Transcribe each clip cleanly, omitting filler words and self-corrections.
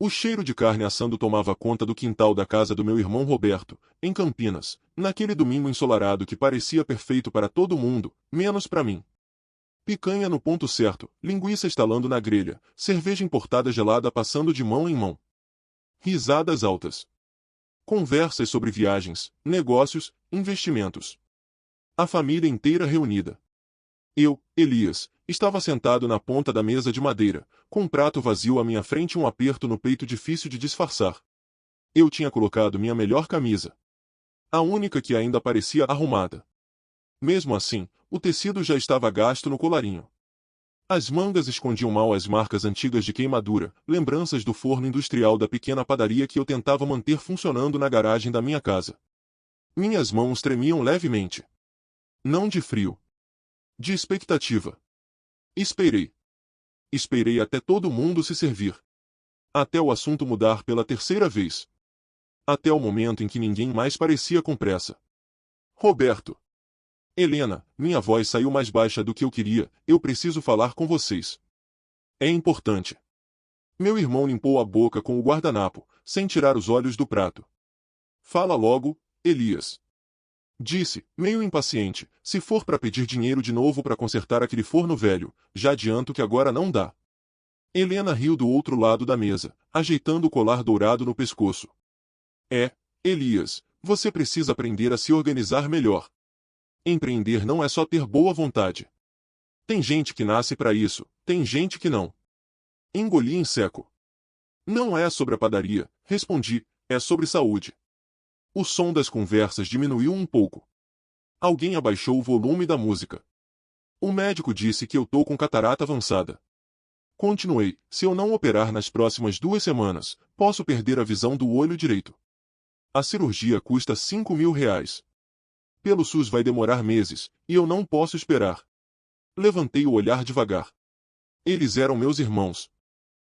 O cheiro de carne assando tomava conta do quintal da casa do meu irmão Roberto, em Campinas, naquele domingo ensolarado que parecia perfeito para todo mundo, menos para mim. Picanha no ponto certo, linguiça estalando na grelha, cerveja importada gelada passando de mão em mão. Risadas altas. Conversas sobre viagens, negócios, investimentos. A família inteira reunida. Eu, Elias, estava sentado na ponta da mesa de madeira, com um prato vazio à minha frente e um aperto no peito difícil de disfarçar. Eu tinha colocado minha melhor camisa. A única que ainda parecia arrumada. Mesmo assim, o tecido já estava gasto no colarinho. As mangas escondiam mal as marcas antigas de queimadura, lembranças do forno industrial da pequena padaria que eu tentava manter funcionando na garagem da minha casa. Minhas mãos tremiam levemente. Não de frio. De expectativa. Esperei. Esperei até todo mundo se servir. Até o assunto mudar pela terceira vez. Até o momento em que ninguém mais parecia com pressa. Roberto. Helena, minha voz saiu mais baixa do que eu queria, eu preciso falar com vocês. É importante. Meu irmão limpou a boca com o guardanapo, sem tirar os olhos do prato. Fala logo, Elias. Disse, meio impaciente, se for para pedir dinheiro de novo para consertar aquele forno velho, já adianto que agora não dá. Helena riu do outro lado da mesa, ajeitando o colar dourado no pescoço. Elias, você precisa aprender a se organizar melhor. Empreender não é só ter boa vontade. Tem gente que nasce para isso, tem gente que não. Engoli em seco. Não é sobre a padaria, respondi, é sobre saúde. O som das conversas diminuiu um pouco. Alguém abaixou o volume da música. O médico disse que eu tô com catarata avançada. Continuei, se eu não operar nas próximas 2 semanas, posso perder a visão do olho direito. A cirurgia custa R$ 5.000. Pelo SUS vai demorar meses, e eu não posso esperar. Levantei o olhar devagar. Eles eram meus irmãos.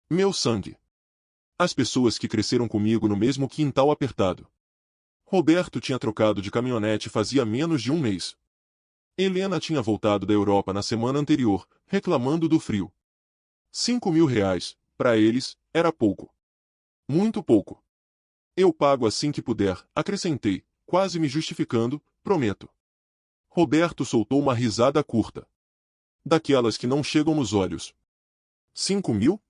Meu sangue. As pessoas que cresceram comigo no mesmo quintal apertado. Roberto tinha trocado de caminhonete fazia menos de um mês. Helena tinha voltado da Europa na semana anterior, reclamando do frio. R$ 5.000, para eles, era pouco. Muito pouco. Eu pago assim que puder, acrescentei, quase me justificando, prometo. Roberto soltou uma risada curta. Daquelas que não chegam nos olhos. 5.000?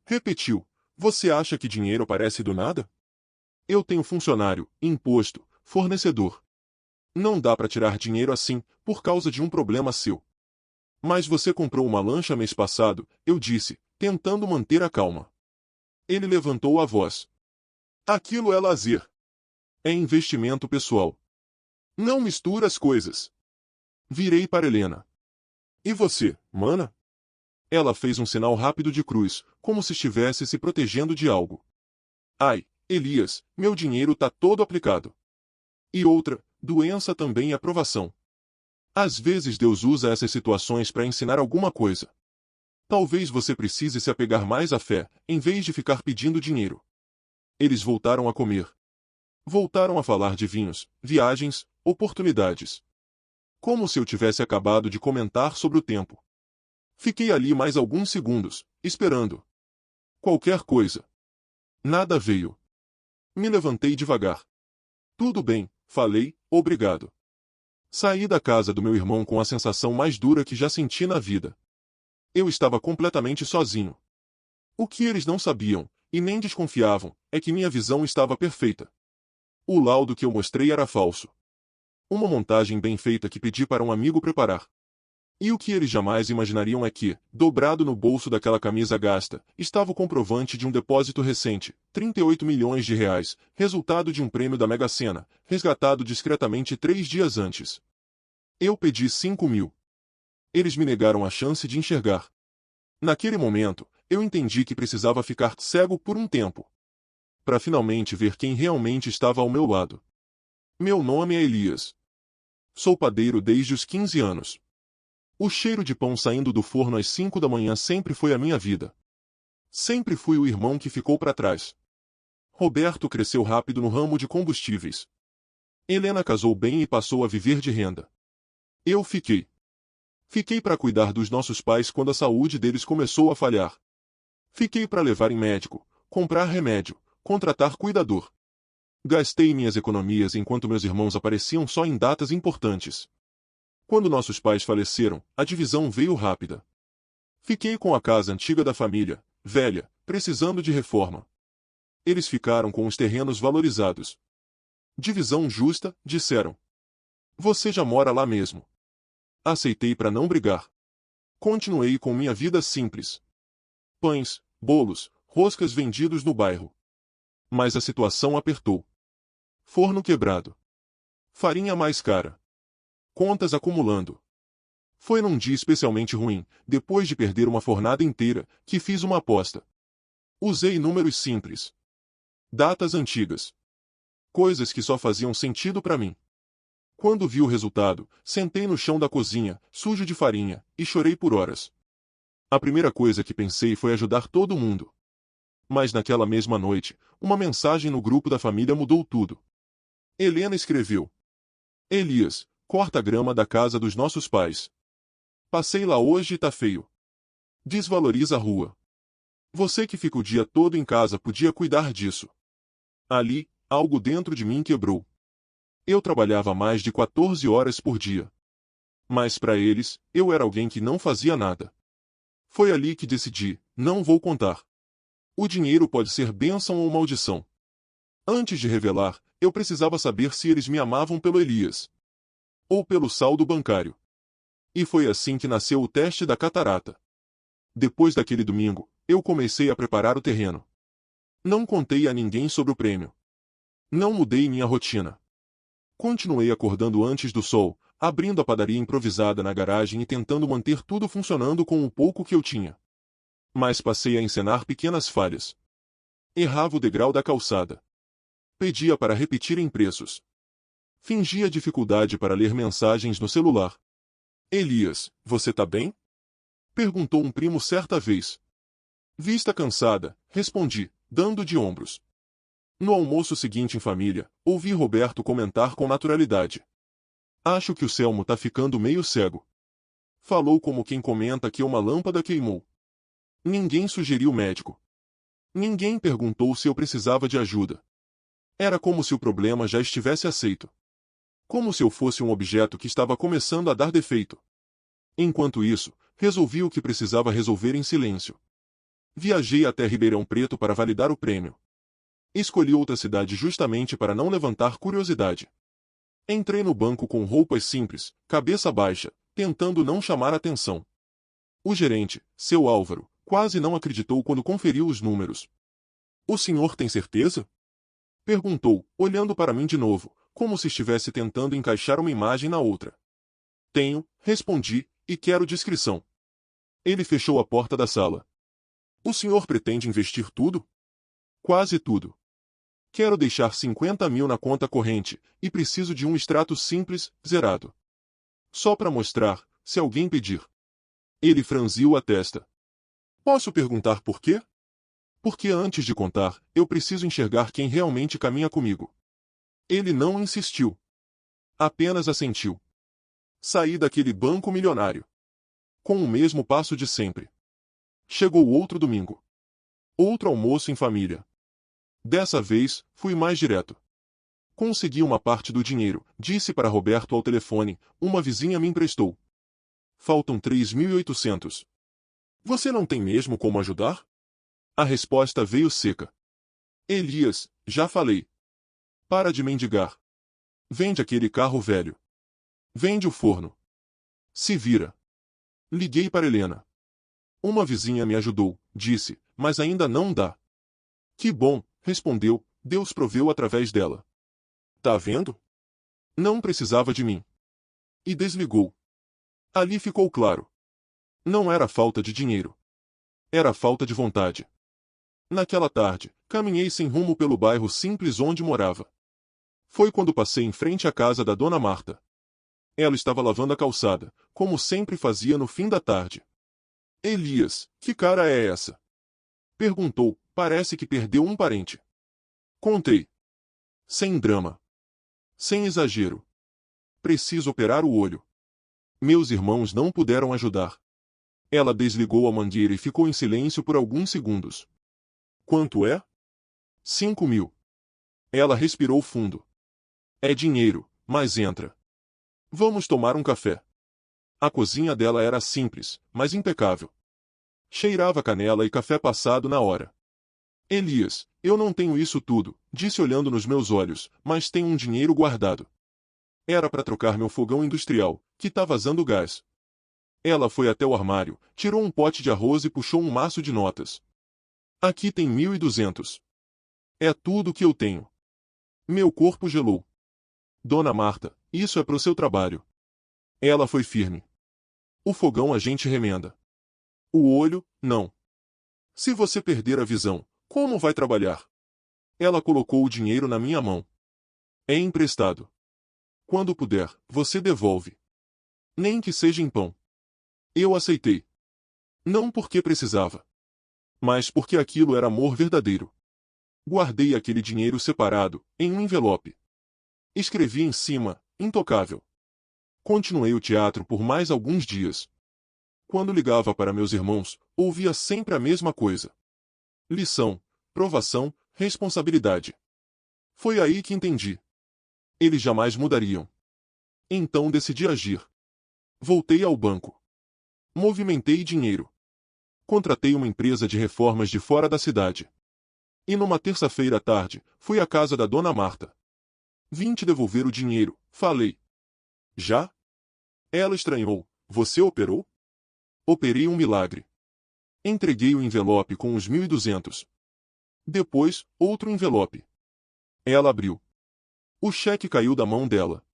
Repetiu. Você acha que dinheiro aparece do nada? Eu tenho funcionário, imposto, fornecedor. Não dá para tirar dinheiro assim, por causa de um problema seu. Mas você comprou uma lancha mês passado, eu disse, tentando manter a calma. Ele levantou a voz. Aquilo é lazer. É investimento pessoal. Não mistura as coisas. Virei para Helena. E você, mana? Ela fez um sinal rápido de cruz, como se estivesse se protegendo de algo. Ai, Elias, meu dinheiro tá todo aplicado. E outra, doença também é provação. Às vezes Deus usa essas situações para ensinar alguma coisa. Talvez você precise se apegar mais à fé, em vez de ficar pedindo dinheiro. Eles voltaram a comer. Voltaram a falar de vinhos, viagens, oportunidades. Como se eu tivesse acabado de comentar sobre o tempo. Fiquei ali mais alguns segundos, esperando. Qualquer coisa. Nada veio. Me levantei devagar. Tudo bem, falei, obrigado. Saí da casa do meu irmão com a sensação mais dura que já senti na vida. Eu estava completamente sozinho. O que eles não sabiam, e nem desconfiavam, é que minha visão estava perfeita. O laudo que eu mostrei era falso. Uma montagem bem feita que pedi para um amigo preparar. E o que eles jamais imaginariam é que, dobrado no bolso daquela camisa gasta, estava o comprovante de um depósito recente, R$ 38 milhões, resultado de um prêmio da Mega Sena, resgatado discretamente 3 dias antes. Eu pedi 5.000. Eles me negaram a chance de enxergar. Naquele momento, eu entendi que precisava ficar cego por um tempo. Para finalmente ver quem realmente estava ao meu lado. Meu nome é Elias. Sou padeiro desde os 15 anos. O cheiro de pão saindo do forno às 5 da manhã sempre foi a minha vida. Sempre fui o irmão que ficou para trás. Roberto cresceu rápido no ramo de combustíveis. Helena casou bem e passou a viver de renda. Eu fiquei. Fiquei para cuidar dos nossos pais quando a saúde deles começou a falhar. Fiquei para levar em médico, comprar remédio, contratar cuidador. Gastei minhas economias enquanto meus irmãos apareciam só em datas importantes. Quando nossos pais faleceram, a divisão veio rápida. Fiquei com a casa antiga da família, velha, precisando de reforma. Eles ficaram com os terrenos valorizados. Divisão justa, disseram. Você já mora lá mesmo. Aceitei para não brigar. Continuei com minha vida simples. Pães, bolos, roscas vendidos no bairro. Mas a situação apertou. Forno quebrado. Farinha mais cara. Contas acumulando. Foi num dia especialmente ruim, depois de perder uma fornada inteira, que fiz uma aposta. Usei números simples. Datas antigas. Coisas que só faziam sentido para mim. Quando vi o resultado, sentei no chão da cozinha, sujo de farinha, e chorei por horas. A primeira coisa que pensei foi ajudar todo mundo. Mas naquela mesma noite, uma mensagem no grupo da família mudou tudo. Helena escreveu: Elias, corta a grama da casa dos nossos pais. Passei lá hoje e tá feio. Desvaloriza a rua. Você que fica o dia todo em casa podia cuidar disso. Ali, algo dentro de mim quebrou. Eu trabalhava mais de 14 horas por dia. Mas para eles, eu era alguém que não fazia nada. Foi ali que decidi, não vou contar. O dinheiro pode ser bênção ou maldição. Antes de revelar, eu precisava saber se eles me amavam pelo Elias. Ou pelo saldo bancário. E foi assim que nasceu o teste da catarata. Depois daquele domingo, eu comecei a preparar o terreno. Não contei a ninguém sobre o prêmio. Não mudei minha rotina. Continuei acordando antes do sol, abrindo a padaria improvisada na garagem e tentando manter tudo funcionando com o pouco que eu tinha. Mas passei a encenar pequenas falhas. Errava o degrau da calçada. Pedia para repetirem preços. Fingia dificuldade para ler mensagens no celular. Elias, você tá bem? Perguntou um primo certa vez. Vista cansada, respondi, dando de ombros. No almoço seguinte em família, ouvi Roberto comentar com naturalidade. Acho que o Selmo tá ficando meio cego. Falou como quem comenta que uma lâmpada queimou. Ninguém sugeriu médico. Ninguém perguntou se eu precisava de ajuda. Era como se o problema já estivesse aceito. Como se eu fosse um objeto que estava começando a dar defeito. Enquanto isso, resolvi o que precisava resolver em silêncio. Viajei até Ribeirão Preto para validar o prêmio. Escolhi outra cidade justamente para não levantar curiosidade. Entrei no banco com roupas simples, cabeça baixa, tentando não chamar atenção. O gerente, seu Álvaro, quase não acreditou quando conferiu os números. O senhor tem certeza? Perguntou, olhando para mim de novo, como se estivesse tentando encaixar uma imagem na outra. Tenho, respondi, e quero discrição. Ele fechou a porta da sala. O senhor pretende investir tudo? Quase tudo. Quero deixar 50 mil na conta corrente, e preciso de um extrato simples, zerado. Só para mostrar, se alguém pedir. Ele franziu a testa. Posso perguntar por quê? Porque antes de contar, eu preciso enxergar quem realmente caminha comigo. Ele não insistiu. Apenas assentiu. Saí daquele banco milionário. Com o mesmo passo de sempre. Chegou outro domingo. Outro almoço em família. Dessa vez, fui mais direto. Consegui uma parte do dinheiro, disse para Roberto ao telefone, uma vizinha me emprestou. Faltam 3.800. Você não tem mesmo como ajudar? A resposta veio seca. Elias, já falei. Para de mendigar. Vende aquele carro velho. Vende o forno. Se vira. Liguei para Helena. Uma vizinha me ajudou, disse, mas ainda não dá. Que bom, respondeu, Deus proveu através dela. Tá vendo? Não precisava de mim. E desligou. Ali ficou claro. Não era falta de dinheiro. Era falta de vontade. Naquela tarde, caminhei sem rumo pelo bairro simples onde morava. Foi quando passei em frente à casa da dona Marta. Ela estava lavando a calçada, como sempre fazia no fim da tarde. Elias, que cara é essa? Perguntou, parece que perdeu um parente. Contei. Sem drama. Sem exagero. Preciso operar o olho. Meus irmãos não puderam ajudar. Ela desligou a mangueira e ficou em silêncio por alguns segundos. Quanto é? 5.000. Ela respirou fundo. É dinheiro, mas entra. Vamos tomar um café. A cozinha dela era simples, mas impecável. Cheirava canela e café passado na hora. Elias, eu não tenho isso tudo, disse olhando nos meus olhos, mas tenho um dinheiro guardado. Era para trocar meu fogão industrial, que tá vazando gás. Ela foi até o armário, tirou um pote de arroz e puxou um maço de notas. Aqui tem 1.200. É tudo que eu tenho. Meu corpo gelou. Dona Marta, isso é pro seu trabalho. Ela foi firme. O fogão a gente remenda. O olho, não. Se você perder a visão, como vai trabalhar? Ela colocou o dinheiro na minha mão. É emprestado. Quando puder, você devolve. Nem que seja em pão. Eu aceitei. Não porque precisava, mas porque aquilo era amor verdadeiro. Guardei aquele dinheiro separado, em um envelope. Escrevi em cima, intocável. Continuei o teatro por mais alguns dias. Quando ligava para meus irmãos, ouvia sempre a mesma coisa. Lição, provação, responsabilidade. Foi aí que entendi. Eles jamais mudariam. Então decidi agir. Voltei ao banco. Movimentei dinheiro. Contratei uma empresa de reformas de fora da cidade. E numa terça-feira à tarde, fui à casa da Dona Marta. Vim te devolver o dinheiro, falei. Já? Ela estranhou. Você operou? Operei um milagre. Entreguei o envelope com os 1.200. Depois, outro envelope. Ela abriu. O cheque caiu da mão dela.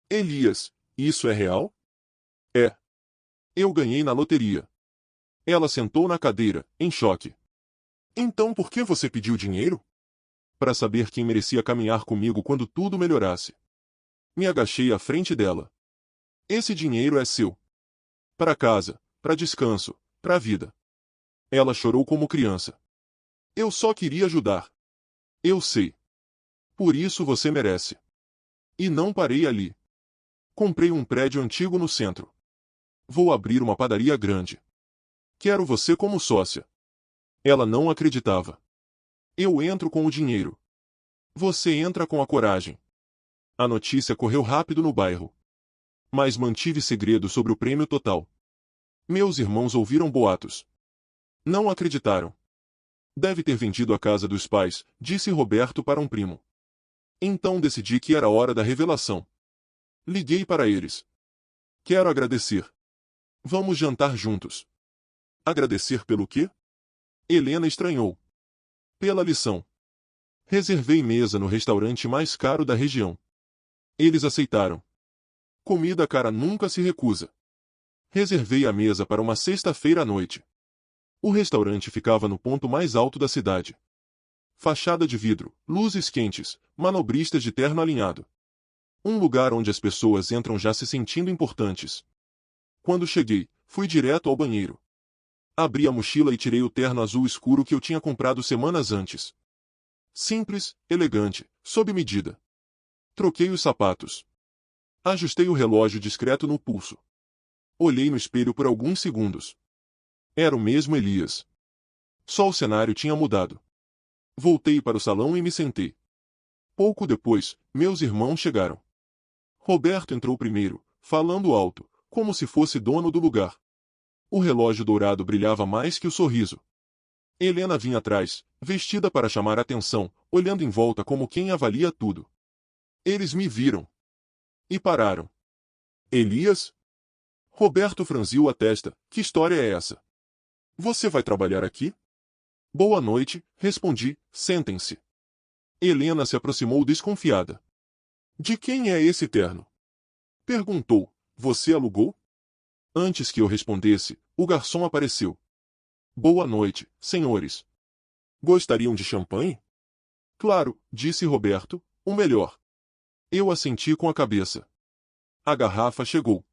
Elias, isso é real? É. Eu ganhei na loteria. Ela sentou na cadeira, em choque. Então por que você pediu dinheiro? Para saber quem merecia caminhar comigo quando tudo melhorasse. Me agachei à frente dela. Esse dinheiro é seu. Para casa, para descanso, para a vida. Ela chorou como criança. Eu só queria ajudar. Eu sei. Por isso você merece. E não parei ali. Comprei um prédio antigo no centro. Vou abrir uma padaria grande. Quero você como sócia. Ela não acreditava. Eu entro com o dinheiro. Você entra com a coragem. A notícia correu rápido no bairro. Mas mantive segredo sobre o prêmio total. Meus irmãos ouviram boatos. Não acreditaram. Deve ter vendido a casa dos pais, disse Roberto para um primo. Então decidi que era hora da revelação. Liguei para eles. Quero agradecer. Vamos jantar juntos. Agradecer pelo quê? Helena estranhou. Pela lição. Reservei mesa no restaurante mais caro da região. Eles aceitaram. Comida cara nunca se recusa. Reservei a mesa para uma sexta-feira à noite. O restaurante ficava no ponto mais alto da cidade. Fachada de vidro, luzes quentes, manobristas de terno alinhado. Um lugar onde as pessoas entram já se sentindo importantes. Quando cheguei, fui direto ao banheiro. Abri a mochila e tirei o terno azul escuro que eu tinha comprado semanas antes. Simples, elegante, sob medida. Troquei os sapatos. Ajustei o relógio discreto no pulso. Olhei no espelho por alguns segundos. Era o mesmo Elias. Só o cenário tinha mudado. Voltei para o salão e me sentei. Pouco depois, meus irmãos chegaram. Roberto entrou primeiro, falando alto, como se fosse dono do lugar. O relógio dourado brilhava mais que o sorriso. Helena vinha atrás, vestida para chamar atenção, olhando em volta como quem avalia tudo. Eles me viram. E pararam. Elias? Roberto franziu a testa. Que história é essa? Você vai trabalhar aqui? Boa noite, respondi. Sentem-se. Helena se aproximou desconfiada. De quem é esse terno? Perguntou. Você alugou? Antes que eu respondesse, o garçom apareceu. Boa noite, senhores. Gostariam de champanhe? Claro, disse Roberto, o melhor. Eu assenti com a cabeça. A garrafa chegou.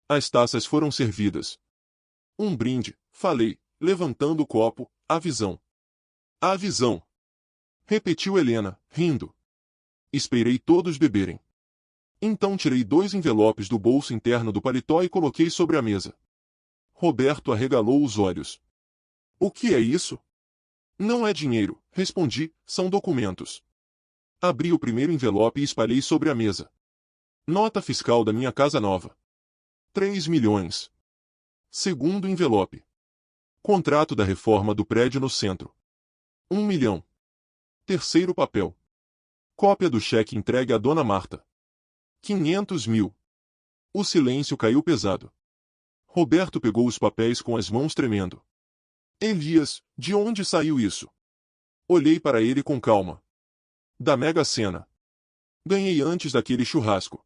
As taças foram servidas. Um brinde, falei, levantando o copo, a visão. A visão. Repetiu Helena, rindo. Esperei todos beberem. Então tirei 2 envelopes do bolso interno do paletó e coloquei sobre a mesa. Roberto arregalou os olhos. O que é isso? Não é dinheiro, respondi, são documentos. Abri o primeiro envelope e espalhei sobre a mesa. Nota fiscal da minha casa nova. 3 milhões. Segundo envelope. Contrato da reforma do prédio no centro. 1 milhão. Terceiro papel. Cópia do cheque entregue à dona Marta. 500 mil. O silêncio caiu pesado. Roberto pegou os papéis com as mãos tremendo. Elias, de onde saiu isso? Olhei para ele com calma. Da Mega Sena. Ganhei antes daquele churrasco.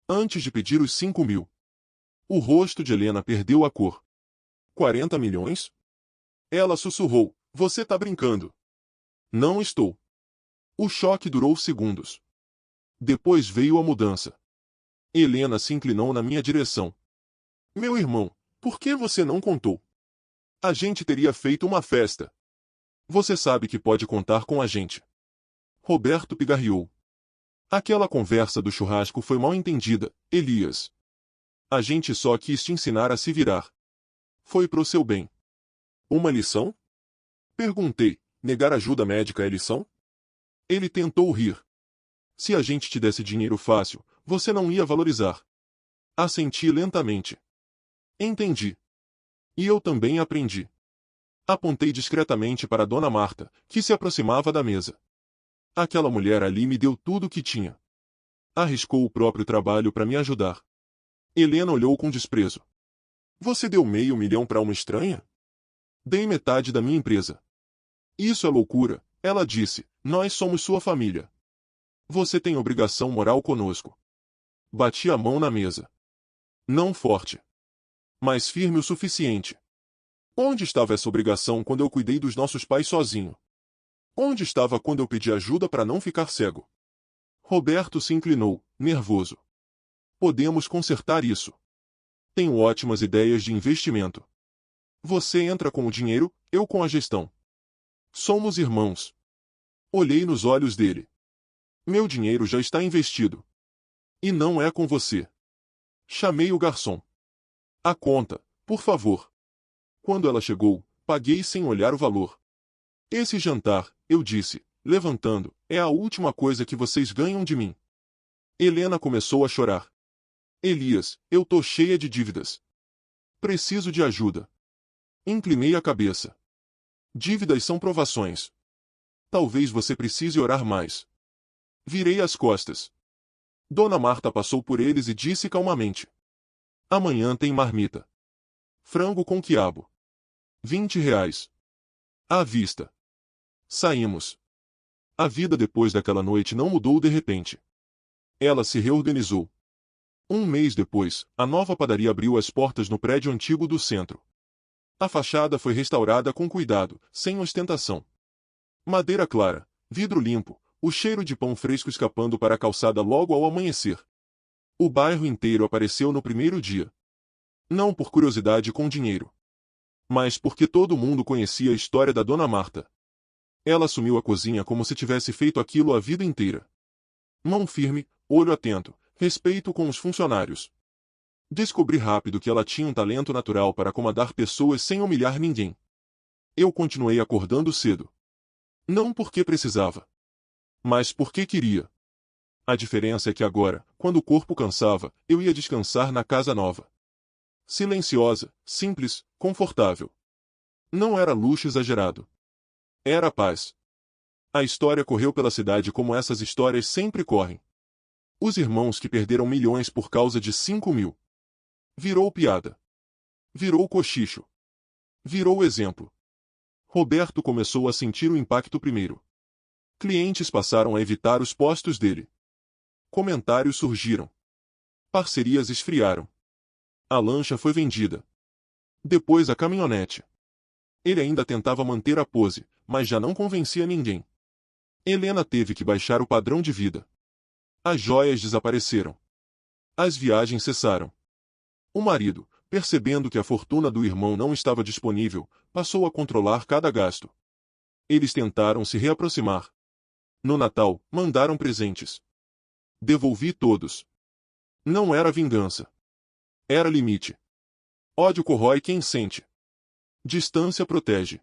Antes de pedir os 5 mil. O rosto de Helena perdeu a cor. 40 milhões? Ela sussurrou, você tá brincando. Não estou. O choque durou segundos. Depois veio a mudança. Helena se inclinou na minha direção. Meu irmão, por que você não contou? A gente teria feito uma festa. Você sabe que pode contar com a gente. Roberto pigarreou. Aquela conversa do churrasco foi mal entendida, Elias. A gente só quis te ensinar a se virar. Foi pro seu bem. Uma lição? Perguntei, negar ajuda médica é lição? Ele tentou rir. Se a gente te desse dinheiro fácil, você não ia valorizar. Assenti lentamente. Entendi. E eu também aprendi. Apontei discretamente para Dona Marta, que se aproximava da mesa. Aquela mulher ali me deu tudo o que tinha. Arriscou o próprio trabalho para me ajudar. Helena olhou com desprezo. Você deu meio milhão para uma estranha? Dei metade da minha empresa. Isso é loucura, ela disse, nós somos sua família. Você tem obrigação moral conosco. Bati a mão na mesa. Não forte. Mas firme o suficiente. Onde estava essa obrigação quando eu cuidei dos nossos pais sozinho? Onde estava quando eu pedi ajuda para não ficar cego? Roberto se inclinou, nervoso. Podemos consertar isso. Tenho ótimas ideias de investimento. Você entra com o dinheiro, eu com a gestão. Somos irmãos. Olhei nos olhos dele. Meu dinheiro já está investido. E não é com você. Chamei o garçom. A conta, por favor. Quando ela chegou, paguei sem olhar o valor. Esse jantar, eu disse, levantando, é a última coisa que vocês ganham de mim. Helena começou a chorar. Elias, eu tô cheia de dívidas. Preciso de ajuda. Inclinei a cabeça. Dívidas são provações. Talvez você precise orar mais. Virei as costas. Dona Marta passou por eles e disse calmamente. Amanhã tem marmita. Frango com quiabo. 20 reais. À vista. Saímos. A vida depois daquela noite não mudou de repente. Ela se reorganizou. Um mês depois, a nova padaria abriu as portas no prédio antigo do centro. A fachada foi restaurada com cuidado, sem ostentação. Madeira clara, vidro limpo, o cheiro de pão fresco escapando para a calçada logo ao amanhecer. O bairro inteiro apareceu no primeiro dia. Não por curiosidade com dinheiro. Mas porque todo mundo conhecia a história da Dona Marta. Ela assumiu a cozinha como se tivesse feito aquilo a vida inteira. Mão firme, olho atento, respeito com os funcionários. Descobri rápido que ela tinha um talento natural para comandar pessoas sem humilhar ninguém. Eu continuei acordando cedo. Não porque precisava, mas porque queria. A diferença é que agora, quando o corpo cansava, eu ia descansar na casa nova. Silenciosa, simples, confortável. Não era luxo exagerado. Era paz. A história correu pela cidade como essas histórias sempre correm. Os irmãos que perderam milhões por causa de 5 mil. Virou piada. Virou cochicho. Virou exemplo. Roberto começou a sentir o impacto primeiro. Clientes passaram a evitar os postos dele. Comentários surgiram. Parcerias esfriaram. A lancha foi vendida. Depois a caminhonete. Ele ainda tentava manter a pose, mas já não convencia ninguém. Helena teve que baixar o padrão de vida. As joias desapareceram. As viagens cessaram. O marido, percebendo que a fortuna do irmão não estava disponível, passou a controlar cada gasto. Eles tentaram se reaproximar. No Natal, mandaram presentes. Devolvi todos. Não era vingança. Era limite. Ódio corrói quem sente. Distância protege.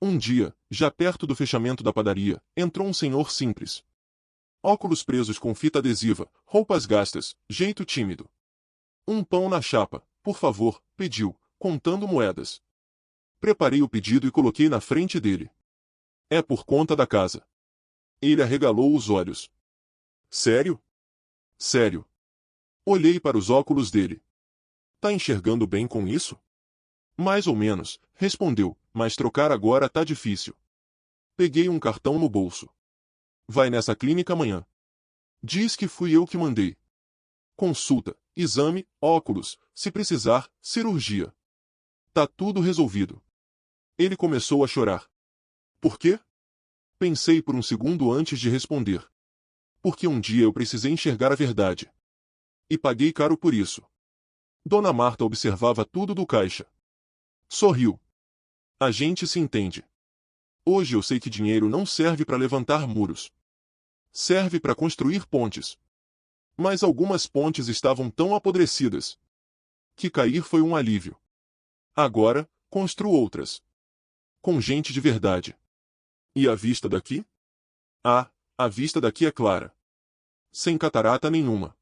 Um dia, já perto do fechamento da padaria, entrou um senhor simples. Óculos presos com fita adesiva, roupas gastas, jeito tímido. Um pão na chapa, por favor, pediu, contando moedas. Preparei o pedido e coloquei na frente dele. É por conta da casa. Ele arregalou os olhos. Sério? Sério. Olhei para os óculos dele. Tá enxergando bem com isso? Mais ou menos, respondeu, mas trocar agora tá difícil. Peguei um cartão no bolso. Vai nessa clínica amanhã. Diz que fui eu que mandei. Consulta, exame, óculos, se precisar, cirurgia. Tá tudo resolvido. Ele começou a chorar. Por quê? Pensei por um segundo antes de responder. Porque um dia eu precisei enxergar a verdade. E paguei caro por isso. Dona Marta observava tudo do caixa. Sorriu. A gente se entende. Hoje eu sei que dinheiro não serve para levantar muros. Serve para construir pontes. Mas algumas pontes estavam tão apodrecidas que cair foi um alívio. Agora, construo outras. Com gente de verdade. E a vista daqui? Ah, a vista daqui é clara. Sem catarata nenhuma.